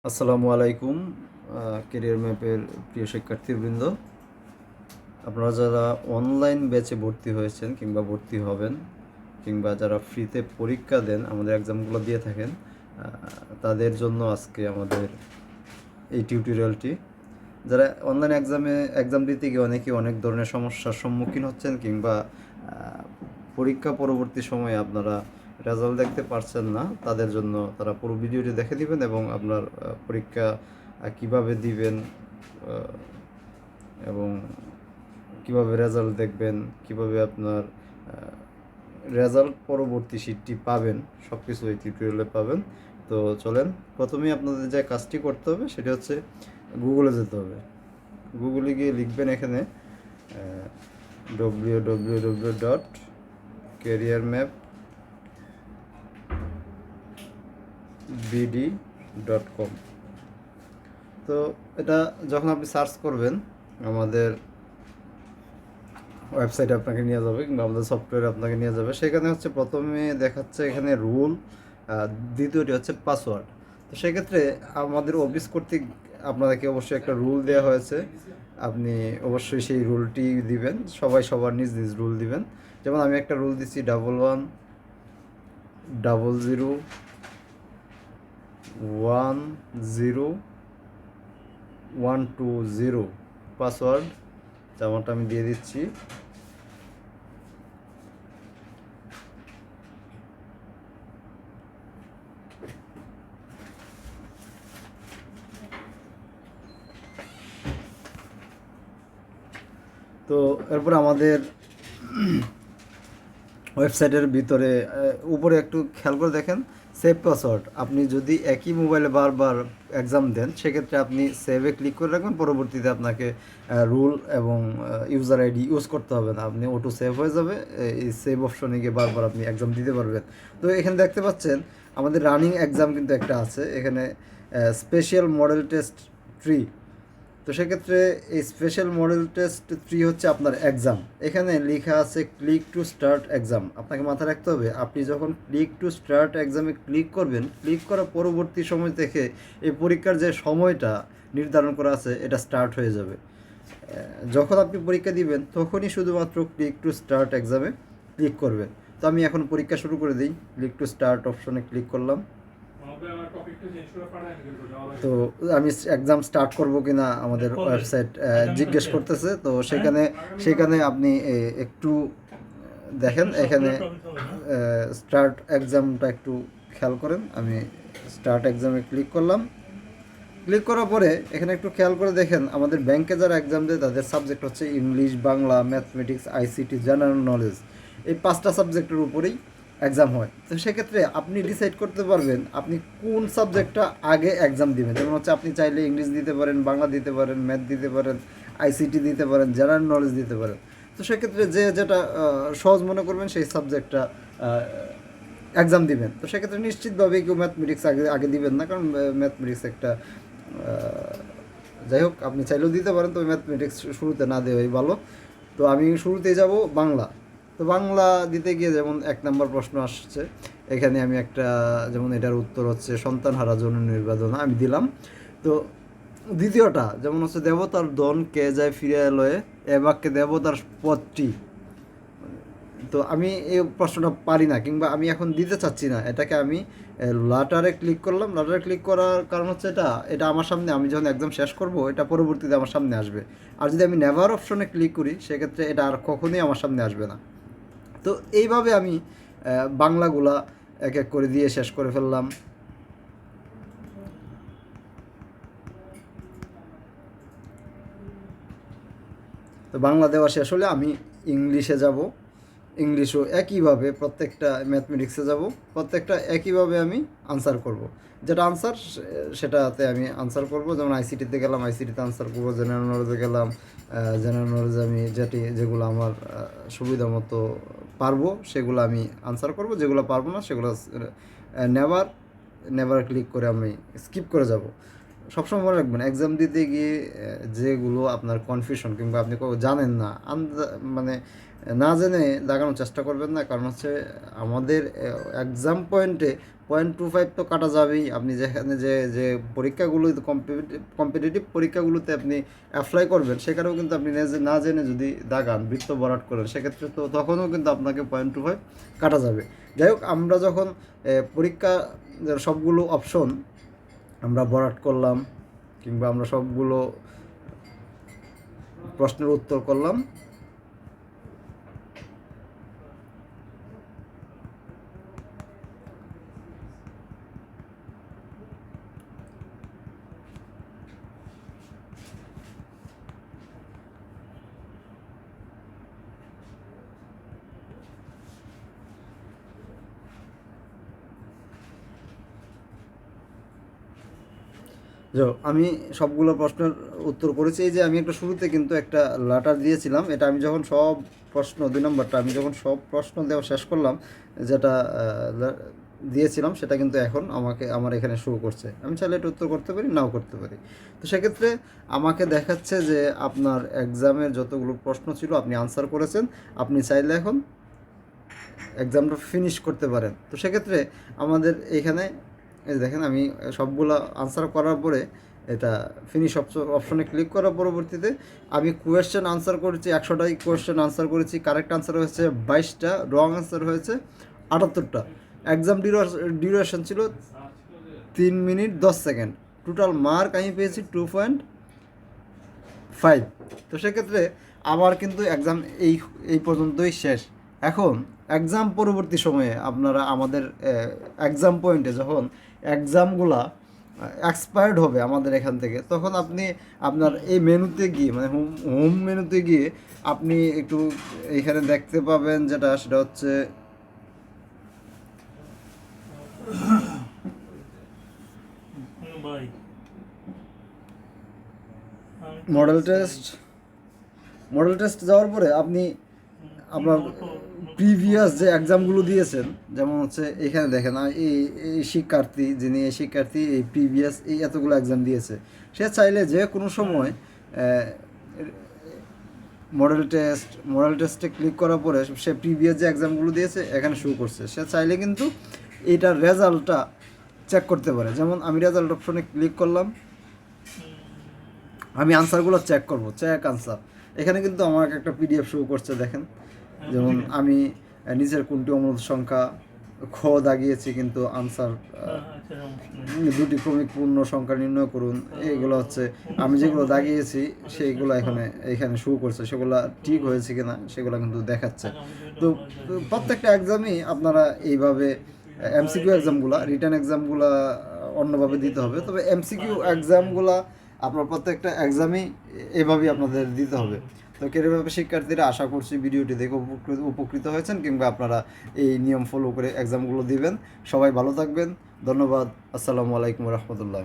আসসালামু আলাইকুম। কেরিয়ার ম্যাপের প্রিয় শিক্ষার্থীবৃন্দ, আপনারা যারা অনলাইন ব্যাচে ভর্তি হয়েছেন কিংবা ভর্তি হবেন কিংবা যারা ফ্রিতে পরীক্ষা দেন, আমাদের এক্সামগুলো দিয়ে থাকেন, তাদের জন্য আজকে আমাদের এই টিউটোরিয়ালটি। যারা অনলাইন এক্সাম দিতে গিয়ে অনেকে অনেক ধরনের সমস্যার সম্মুখীন হচ্ছেন কিংবা পরীক্ষা পরবর্তী সময়ে আপনারা রেজাল্ট দেখতে পারছেন না, তাদের জন্য তারা পুরো ভিডিওটি দেখে দিবেন এবং আপনার পরীক্ষা কিভাবে দিবেন এবং কিভাবে রেজাল্ট দেখবেন, কিভাবে আপনার রেজাল্ট পরবর্তী শিটটি পাবেন, সব কিছু এই টিউটোরিয়ালে পাবেন। তো চলেন, প্রথমেই আপনাদের যে কাজটি করতে হবে সেটা হচ্ছে গুগলে যেতে হবে। গুগলে গিয়ে লিখবেন এখানে www.careermapbd.com। তো এটা যখন আপনি সার্চ করবেন, আমাদের ওয়েবসাইটে আপনাকে নিয়ে যাবে কিংবা আমাদের সফটওয়্যারে আপনাকে নিয়ে যাবে। সেখানে হচ্ছে প্রথমে দেখাচ্ছে এখানে রুল, দ্বিতীয়টি হচ্ছে পাসওয়ার্ড। তো সেক্ষেত্রে আমাদের অফিস কর্তৃক আপনাদেরকে অবশ্যই একটা রুল দেওয়া হয়েছে, আপনি অবশ্যই সেই রুলটি দিবেন। সবাই সবার নিজ নিজ রুল দিবেন। যেমন আমি একটা রুল দিচ্ছি 1100100120 পাসওয়ার্ড, যেমনটা আমি দিয়ে দিচ্ছি। তো এরপর আমাদের ওয়েবসাইটের ভিতরে উপরে একটু খেয়াল করে দেখেন, সেভ পাসওয়ার্ড। আপনি যদি একই মোবাইলে বারবার এক্সাম দেন, সেক্ষেত্রে আপনি সেভে ক্লিক করে রাখবেন। পরবর্তীতে আপনাকে রুল এবং ইউজার আইডি ইউজ করতে হবে না, আপনি অটো সেভ হয়ে যাবে। এই সেভ অপশনে গিয়ে বারবার আপনি এক্সাম দিতে পারবেন। তো এখানে দেখতে পাচ্ছেন আমাদের রানিং এক্সাম কিন্তু একটা আছে এখানে, স্পেশাল মডেল টেস্ট 3। তো সেক্ষেত্রে এই স্পেশাল মডেল টেস্ট 3 হচ্ছে আপনার এক্সাম। এখানে লেখা আছে ক্লিক টু স্টার্ট এক্সাম। আপনাকে মাথায় রাখতে হবে, আপনি যখন ক্লিক টু স্টার্ট এক্সামে ক্লিক করবেন, ক্লিক করার পরবর্তী সময় থেকে এই পরীক্ষার যে সময়টা নির্ধারণ করা আছে এটা স্টার্ট হয়ে যাবে। যখন আপনি পরীক্ষা দিবেন তখনই শুধুমাত্র ক্লিক টু স্টার্ট এক্সামে ক্লিক করবেন। তো আমি এখন পরীক্ষা শুরু করে দিই। ক্লিক টু স্টার্ট অপশনে ক্লিক করলাম। তো আমি এক্সাম স্টার্ট করব কিনা আমাদের ওয়েবসাইট জিজ্ঞেস করতেছে। তো সেখানে আপনি একটু দেখেন, এখানে স্টার্ট এক্সামটা একটু খেয়াল করেন। আমি স্টার্ট এক্সামে ক্লিক করলাম। ক্লিক করার পরে এখানে একটু খেয়াল করে দেখেন, আমাদের ব্যাংকে যারা এক্সাম দেয় তাদের সাবজেক্ট হচ্ছে English, Bangla, mathematics, ICT, general knowledge. এই 5টা সাবজেক্টের উপরেই এক্সাম হয়। তো সেক্ষেত্রে আপনি ডিসাইড করতে পারবেন আপনি কোন সাবজেক্টটা আগে এক্সাম দিবেন। যেমন হচ্ছে আপনি চাইলে ইংলিশ দিতে পারেন, বাংলা দিতে পারেন, ম্যাথ দিতে পারেন, আইসিটি দিতে পারেন, জেনারেল নলেজ দিতে পারেন। তো সেক্ষেত্রে যে যেটা সহজ মনে করবেন সেই সাবজেক্টটা এক্সাম দিবেন। তো সেক্ষেত্রে নিশ্চিতভাবে কেউ ম্যাথমেটিক্স আগে আগে দিবেন না, কারণ ম্যাথমেটিক্স একটা যাই হোক, আপনি চাইলেও দিতে পারেন, তবে ম্যাথমেটিক্স শুরুতে না দেওয়াই ভালো। তো আমি শুরুতেই যাব বাংলা। তো বাংলা দিতে গিয়ে যেমন 1 নম্বর প্রশ্ন আসছে, এখানে আমি একটা, যেমন এটার উত্তর হচ্ছে সন্তানহারা জননীর বেদনা, আমি দিলাম। তো দ্বিতীয়টা যেমন হচ্ছে দেবতার দন কে যায় ফিরে লয়ে, এ বাক্যে দেবতার পদটি। তো আমি এই প্রশ্নটা পারি না কিংবা আমি এখন দিতে চাচ্ছি না, এটাকে আমি লাটারে ক্লিক করলাম। লাটারে ক্লিক করার কারণ হচ্ছে এটা আমার সামনে, আমি যখন একদম শেষ করব এটা পরবর্তীতে আমার সামনে আসবে। আর যদি আমি নেভার অপশনে ক্লিক করি সেক্ষেত্রে এটা আর কখনোই আমার সামনে আসবে না। তো এইভাবে আমি বাংলাগুলা এক এক করে দিয়ে শেষ করে ফেললাম। তো বাংলা দেওয়া শেষ হলে আমি ইংলিশে যাব। ইংলিশও একইভাবে, প্রত্যেকটা ম্যাথমেটিক্সে যাব, প্রত্যেকটা একইভাবে আমি আনসার করব। যেটা আনসার সেটাতে আমি আনসার করব। যেমন আইসিটিতে গেলাম, আইসিটিতে আনসার করব। জেনারেল নলেজে গেলাম, জেনারেল নলেজে আমি যেগুলো আমার সুবিধা মতো পারবো সেগুলো আমি আনসার করব, যেগুলো পারবো না সেগুলো নেভার ক্লিক করে আমি স্কিপ করে যাব। সবসময় মনে রাখবেন এক্সাম দিতে গিয়ে যেগুলো আপনার কনফিউশন কিংবা আপনি জানেন না মানে না জেনে দাগানোর চেষ্টা করবেন না, কারণ হচ্ছে আমাদের এক্সাম পয়েন্টে 0.25 তো কাটা যাবেই। আপনি যেখানে যে যে পরীক্ষাগুলো কম্পিটিটিভ পরীক্ষাগুলোতে আপনি অ্যাপ্লাই করবেন সেখানেও কিন্তু আপনি না জেনে যদি দাগান বৃত্ত ভরাট করেন সেক্ষেত্রে তো তখনও কিন্তু আপনাকে 0.25 কাটা যাবে। যাই হোক, আমরা যখন পরীক্ষা সবগুলো অপশন আমরা ভরাট করলাম কিংবা আমরা সবগুলো প্রশ্নের উত্তর করলাম, আমি সবগুলো প্রশ্নের উত্তর করেছি। এই যে আমি একটা শুরুতে কিন্তু একটা লেটার দিয়েছিলাম, এটা আমি যখন সব প্রশ্ন 2 নম্বরটা আমি যখন সব প্রশ্ন দেওয়া শেষ করলাম, যেটা দিয়েছিলাম সেটা কিন্তু এখন আমার এখানে শো করছে। আমি চাইলে এটা উত্তর করতে পারি, নাও করতে পারি। তো সেক্ষেত্রে আমাকে দেখাচ্ছে যে আপনার এক্সামের যতগুলো প্রশ্ন ছিল আপনি আনসার করেছেন, আপনি চাইলে এখন এক্সামটা ফিনিশ করতে পারেন। তো সেক্ষেত্রে আমাদের এখানে এই দেখেন আমি সবগুলো আনসার করার পরে এটা ফিনিশ অপশনে ক্লিক করার পরবর্তীতে আমি কোয়েশ্চেন আনসার করেছি 100টাই কোয়েশ্চেন আনসার করেছি, কারেক্ট আনসার হয়েছে 22টা, রং আনসার হয়েছে 78টা। এক্সাম ডিউরেশন ছিল 3 মিনিট 10 সেকেন্ড। টোটাল মার্ক আমি পেয়েছি 2.5। তো সেক্ষেত্রে আমার কিন্তু এক্সাম এই পর্যন্তই শেষ। এখন এক্সাম পরবর্তী সময়ে আপনারা আমাদের এক্সাম পয়েন্টে যখন এক্সামগুলা এক্সপায়ার্ড হবে আমাদের এখান থেকে, তখন আপনি আপনার এই মেনুতে গিয়ে মানে হোম মেনুতে গিয়ে আপনি একটু এখানে দেখতে পাবেন সেটা হচ্ছে মডেল টেস্ট যাওয়ার পরে আপনি আপনার প্রিভিয়াস যে এক্সামগুলো দিয়েছেন, যেমন হচ্ছে এখানে দেখেন এই শিক্ষার্থী এই প্রিভিয়াস এই এতগুলো এক্সাম দিয়েছে, সে চাইলে যে কোনো সময় মডেল টেস্টে ক্লিক করার পরে সে প্রিভিয়াস যে এক্সামগুলো দিয়েছে এখানে শো করছে, সে চাইলে কিন্তু এটার রেজাল্টটা চেক করতে পারে। যেমন আমি রেজাল্ট অপশনে ক্লিক করলাম, আমি আনসারগুলো চেক করব, চেক আনসার। এখানে কিন্তু আমার একটা পিডিএফ শো করছে দেখেন, যেমন আমি নিচের কোনটি অনুরোধ সংখ্যা খ দাগিয়েছি, কিন্তু আনসার 2টি ক্রমিক পূর্ণ সংখ্যা নির্ণয় করুন। এইগুলো হচ্ছে আমি যেগুলো দাগিয়েছি সেইগুলো এখানে শো করছে, সেগুলো ঠিক হয়েছে কিনা সেগুলো কিন্তু দেখাচ্ছে। তো প্রত্যেকটা এক্সামই আপনারা এইভাবে এমসিকিউ এক্সামগুলো, রিটার্ন এক্সামগুলো অন্যভাবে দিতে হবে, তবে এমসিকিউ এক্সামগুলো আপনার প্রত্যেকটা এক্সামই এভাবেই আপনাদের দিতে হবে। তো ক্যারিয়ার শিক্ষার্থীরা আশা করছি ভিডিওটি দেখে উপকৃত হয়েছেন কিংবা আপনারা এই নিয়ম ফলো করে এক্সামগুলো দিবেন। সবাই ভালো থাকবেন, ধন্যবাদ। আসসালামু আলাইকুম রহমতুল্লাহ।